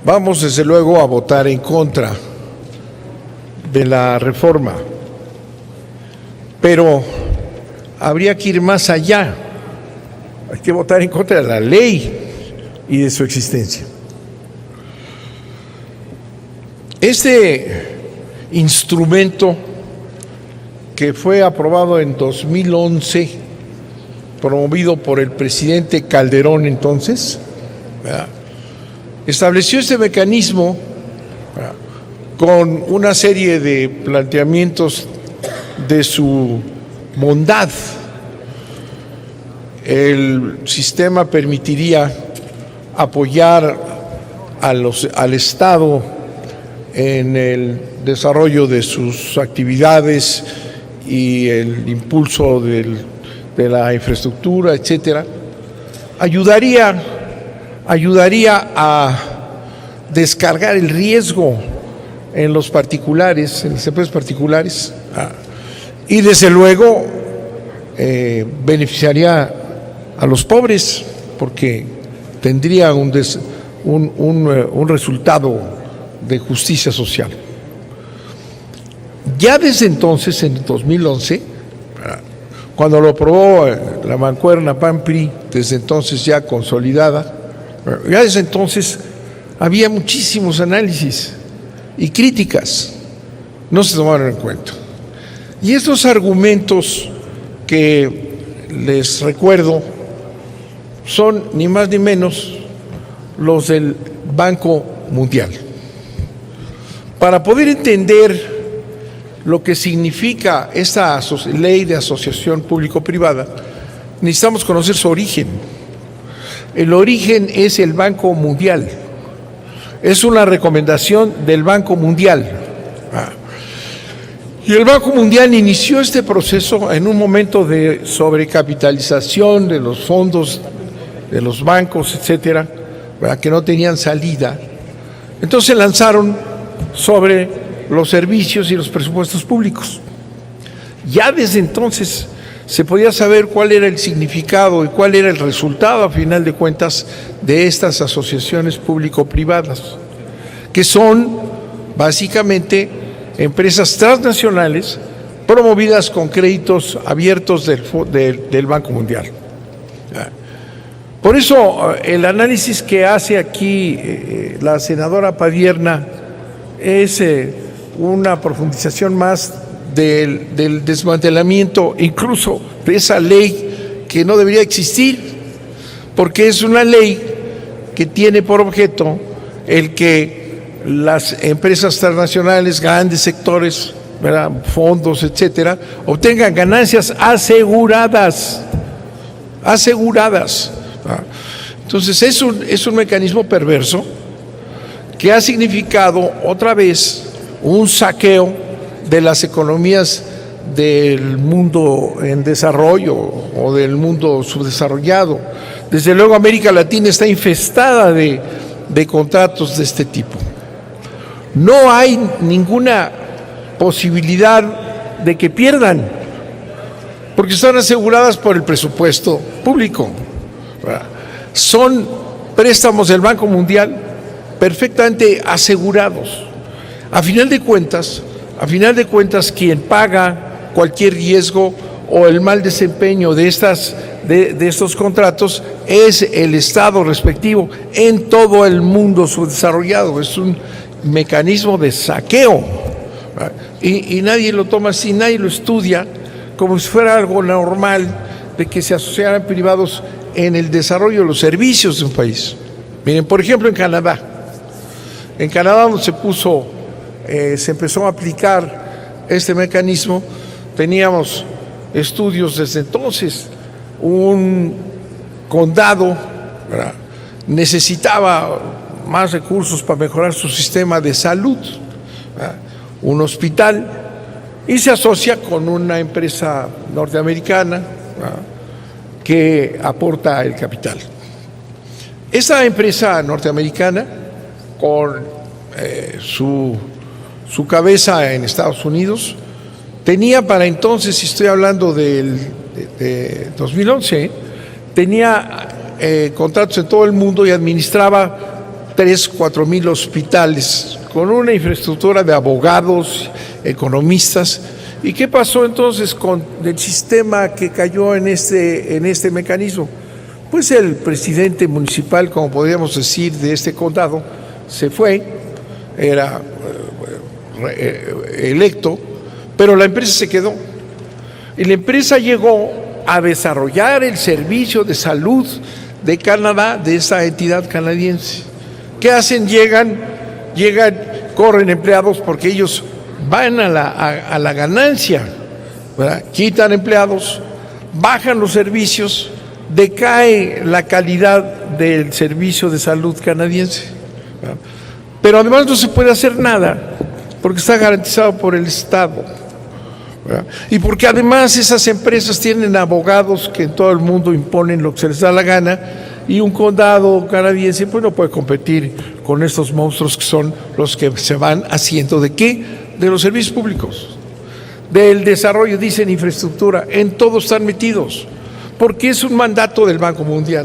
Vamos desde luego a votar en contra de la reforma, pero habría que ir más allá. Hay que votar en contra de la ley y de su existencia. Este instrumento que fue aprobado en 2011, promovido por el presidente Calderón entonces, ¿verdad?, estableció este mecanismo, ¿verdad?, con una serie de planteamientos de su bondad. El sistema permitiría apoyar al Estado en el desarrollo de sus actividades y el impulso de la infraestructura, etcétera. Ayudaría a descargar el riesgo en los particulares, en las empresas particulares, y desde luego beneficiaría a los pobres, porque tendría un resultado de justicia social. Ya desde entonces, en 2011, cuando lo aprobó la mancuerna PAN-PRI, desde entonces ya consolidada, ya desde entonces había muchísimos análisis y críticas, no se tomaron en cuenta. Y estos argumentos que les recuerdo son ni más ni menos los del Banco Mundial. Para poder entender lo que significa esta ley de asociación público-privada, necesitamos conocer su origen. El origen es el Banco Mundial. Es una recomendación del Banco Mundial. Y el Banco Mundial inició este proceso en un momento de sobrecapitalización de los fondos, de los bancos, etcétera, que no tenían salida. Entonces lanzaron sobre los servicios y los presupuestos públicos. Ya desde entonces se podía saber cuál era el significado y cuál era el resultado, a final de cuentas, de estas asociaciones público-privadas, que son básicamente empresas transnacionales promovidas con créditos abiertos del Banco Mundial. Por eso el análisis que hace aquí la senadora Padierna es una profundización más del desmantelamiento incluso de esa ley que no debería existir, porque es una ley que tiene por objeto el que las empresas transnacionales, grandes sectores, ¿verdad?, fondos, etcétera, obtengan ganancias aseguradas. Entonces es un mecanismo perverso que ha significado otra vez un saqueo de las economías del mundo en desarrollo o del mundo subdesarrollado. Desde luego América Latina está infestada de contratos de este tipo. No hay ninguna posibilidad de que pierdan, porque están aseguradas por el presupuesto público. Son préstamos del Banco Mundial perfectamente asegurados. A final de cuentas, quien paga cualquier riesgo o el mal desempeño de estos contratos es el Estado respectivo en todo el mundo subdesarrollado. Es un mecanismo de saqueo y nadie lo toma así, nadie lo estudia como si fuera algo normal de que se asociaran privados en el desarrollo de los servicios de un país. Miren, por ejemplo, en Canadá donde se empezó a aplicar este mecanismo, teníamos estudios desde entonces. Un condado, ¿verdad?, necesitaba más recursos para mejorar su sistema de salud, ¿verdad?, un hospital, y se asocia con una empresa norteamericana, ¿verdad?, que aporta el capital. Esa empresa norteamericana, con su cabeza en Estados Unidos, tenía para entonces, si estoy hablando de 2011, tenía contratos en todo el mundo y administraba 3, 4 mil hospitales, con una infraestructura de abogados, economistas. ¿Y qué pasó entonces con el sistema que cayó en este mecanismo? Pues el presidente municipal, como podríamos decir, de este condado, se fue, era electo, pero la empresa se quedó. Y la empresa llegó a desarrollar el servicio de salud de Canadá, de esa entidad canadiense. ¿Qué hacen? Llegan, corren empleados porque ellos van a la ganancia, ¿verdad? Quitan empleados, bajan los servicios, decae la calidad del servicio de salud canadiense, ¿verdad? Pero además no se puede hacer nada porque está garantizado por el Estado, ¿verdad? Y porque además esas empresas tienen abogados que en todo el mundo imponen lo que se les da la gana, y un condado canadiense pues no puede competir con estos monstruos que son los que se van haciendo ¿de qué? De los servicios públicos, del desarrollo, dicen infraestructura, en todo están metidos, porque es un mandato del Banco Mundial.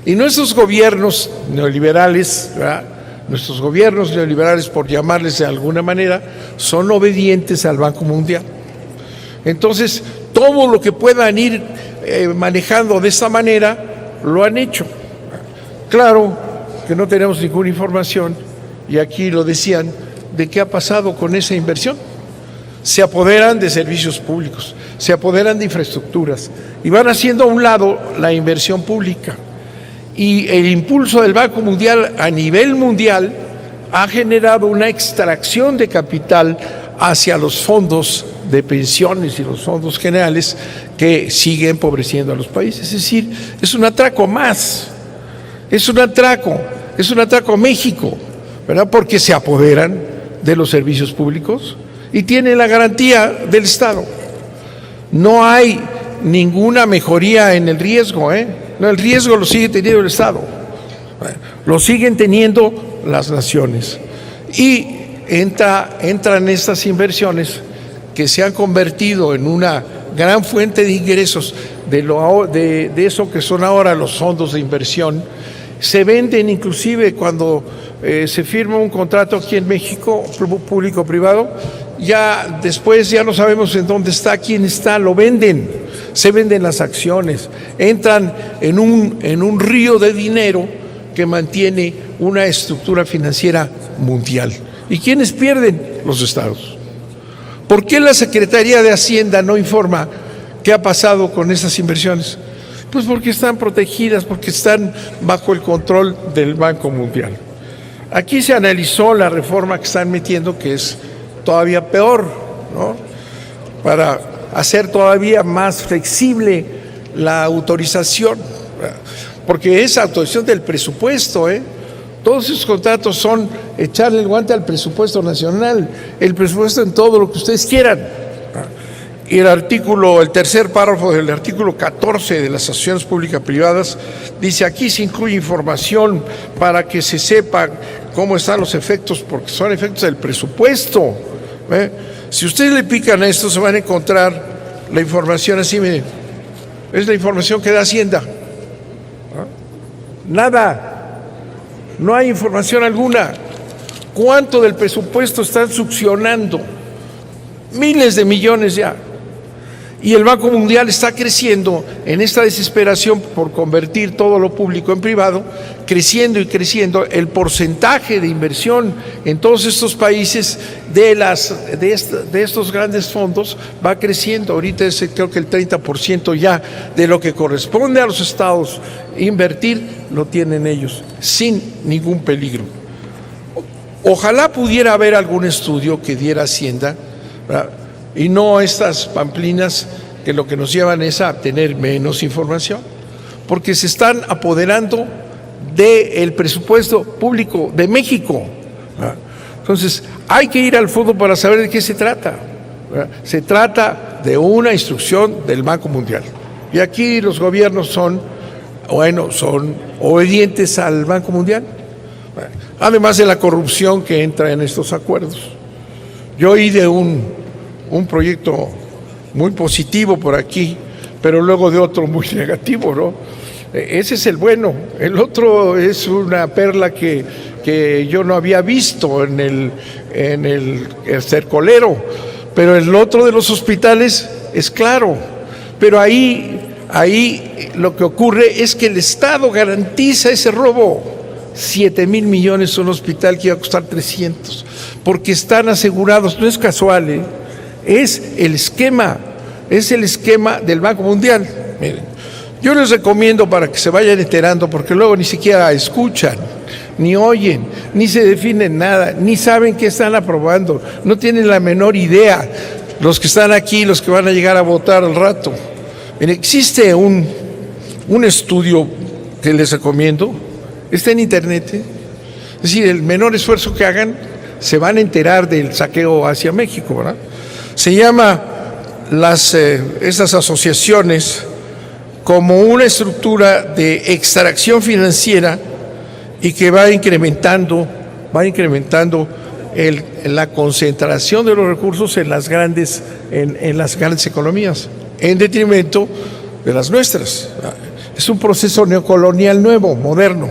Y nuestros gobiernos neoliberales, ¿verdad? Nuestros gobiernos neoliberales, por llamarles de alguna manera, son obedientes al Banco Mundial. Entonces, todo lo que puedan ir manejando de esta manera, lo han hecho. Claro que no tenemos ninguna información, y aquí lo decían, de qué ha pasado con esa inversión. Se apoderan de servicios públicos, se apoderan de infraestructuras, y van haciendo a un lado la inversión pública. Y el impulso del Banco Mundial a nivel mundial ha generado una extracción de capital hacia los fondos de pensiones y los fondos generales que siguen empobreciendo a los países. Es decir, es un atraco más, es un atraco a México, ¿verdad? Porque se apoderan de los servicios públicos y tienen la garantía del Estado. No hay ninguna mejoría en el riesgo, No, el riesgo lo sigue teniendo el Estado, lo siguen teniendo las naciones. Y entran estas inversiones que se han convertido en una gran fuente de ingresos de eso que son ahora los fondos de inversión. Se venden inclusive cuando se firma un contrato aquí en México, público-privado, ya después ya no sabemos en dónde está, quién está, lo venden, se venden las acciones, entran en un río de dinero que mantiene una estructura financiera mundial. ¿Y quiénes pierden? Los estados. ¿Por qué la Secretaría de Hacienda no informa qué ha pasado con esas inversiones? Pues porque están protegidas, porque están bajo el control del Banco Mundial. Aquí se analizó la reforma que están metiendo, que es todavía peor, ¿no? Para hacer todavía más flexible la autorización, porque es autorización del presupuesto, Todos esos contratos son echarle el guante al presupuesto nacional, el presupuesto en todo lo que ustedes quieran. Y el tercer párrafo del artículo 14 de las asociaciones públicas-privadas dice: aquí se incluye información para que se sepa cómo están los efectos, porque son efectos del presupuesto. Si ustedes le pican a esto, se van a encontrar la información así, miren, es la información que da Hacienda. Nada. No hay información alguna. ¿Cuánto del presupuesto están succionando? Miles de millones ya. Y el Banco Mundial está creciendo en esta desesperación por convertir todo lo público en privado, creciendo y creciendo. El porcentaje de inversión en todos estos países de estos grandes fondos va creciendo. Ahorita es creo que el 30% ya de lo que corresponde a los estados invertir lo tienen ellos, sin ningún peligro. Ojalá pudiera haber algún estudio que diera Hacienda, ¿verdad? Y no estas pamplinas que lo que nos llevan es a tener menos información, porque se están apoderando del presupuesto público de México. Entonces, hay que ir al fondo para saber de qué se trata. Se trata de una instrucción del Banco Mundial. Y aquí los gobiernos son obedientes al Banco Mundial, además de la corrupción que entra en estos acuerdos. Yo oí de un proyecto muy positivo por aquí, pero luego de otro muy negativo, ¿no? Ese es el bueno. El otro es una perla que yo no había visto en el cercolero, pero el otro de los hospitales es claro. Pero ahí lo que ocurre es que el Estado garantiza ese robo. 7,000 millones un hospital que iba a costar 300, porque están asegurados. No es casual, es el esquema del Banco Mundial. Miren, yo les recomiendo para que se vayan enterando, porque luego ni siquiera escuchan, ni oyen, ni se definen nada, ni saben qué están aprobando, no tienen la menor idea los que están aquí, los que van a llegar a votar al rato. Miren, existe un estudio que les recomiendo, está en internet, es decir, el menor esfuerzo que hagan, se van a enterar del saqueo hacia México, ¿verdad? Se llama estas asociaciones como una estructura de extracción financiera y que va incrementando la concentración de los recursos en las grandes economías, en detrimento de las nuestras. Es un proceso neocolonial nuevo, moderno.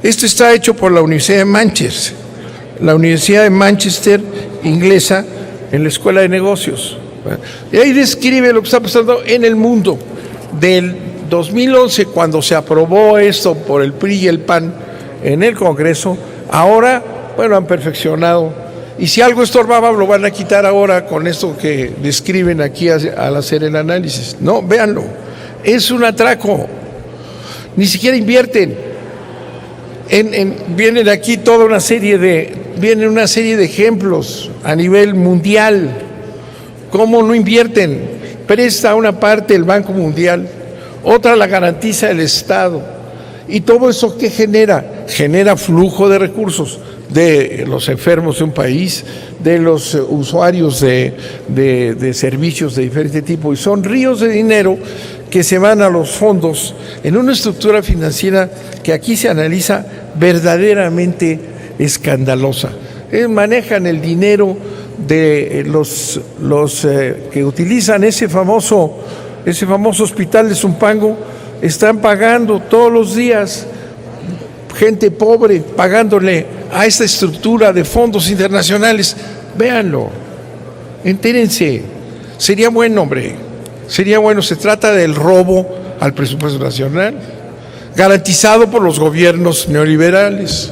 Esto está hecho por la Universidad de Manchester, inglesa, en la Escuela de Negocios. Y ahí describe lo que está pasando en el mundo. Del 2011, cuando se aprobó esto por el PRI y el PAN en el Congreso, ahora, bueno, han perfeccionado. Y si algo estorbaba, lo van a quitar ahora con esto que describen aquí al hacer el análisis. No, véanlo. Es un atraco. Ni siquiera invierten. Vienen aquí toda una serie de ejemplos a nivel mundial. ¿Cómo no invierten? Presta una parte el Banco Mundial, otra la garantiza el Estado. ¿Y todo eso qué genera? Genera flujo de recursos de los enfermos de un país, de los usuarios de servicios de diferente tipo. Y son ríos de dinero que se van a los fondos en una estructura financiera que aquí se analiza verdaderamente escandalosa. Manejan el dinero de los que utilizan ese famoso hospital de Zumpango, están pagando todos los días, gente pobre, pagándole a esta estructura de fondos internacionales. Véanlo, entérense, sería bueno, hombre, sería bueno. Se trata del robo al presupuesto nacional, garantizado por los gobiernos neoliberales,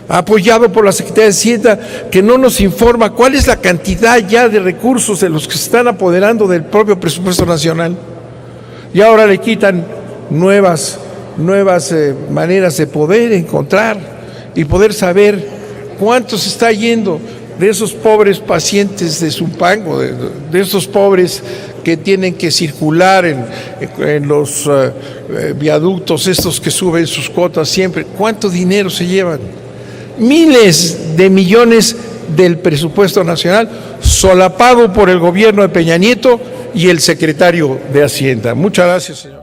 apoyado por la Secretaría de Hacienda, que no nos informa cuál es la cantidad ya de recursos de los que se están apoderando del propio presupuesto nacional. Y ahora le quitan nuevas maneras de poder encontrar y poder saber cuánto se está yendo de esos pobres pacientes de Zumpango, de esos pobres que tienen que circular en los viaductos estos que suben sus cuotas siempre. ¿Cuánto dinero se llevan? Miles de millones del presupuesto nacional, solapado por el gobierno de Peña Nieto y el secretario de Hacienda. Muchas gracias, señor.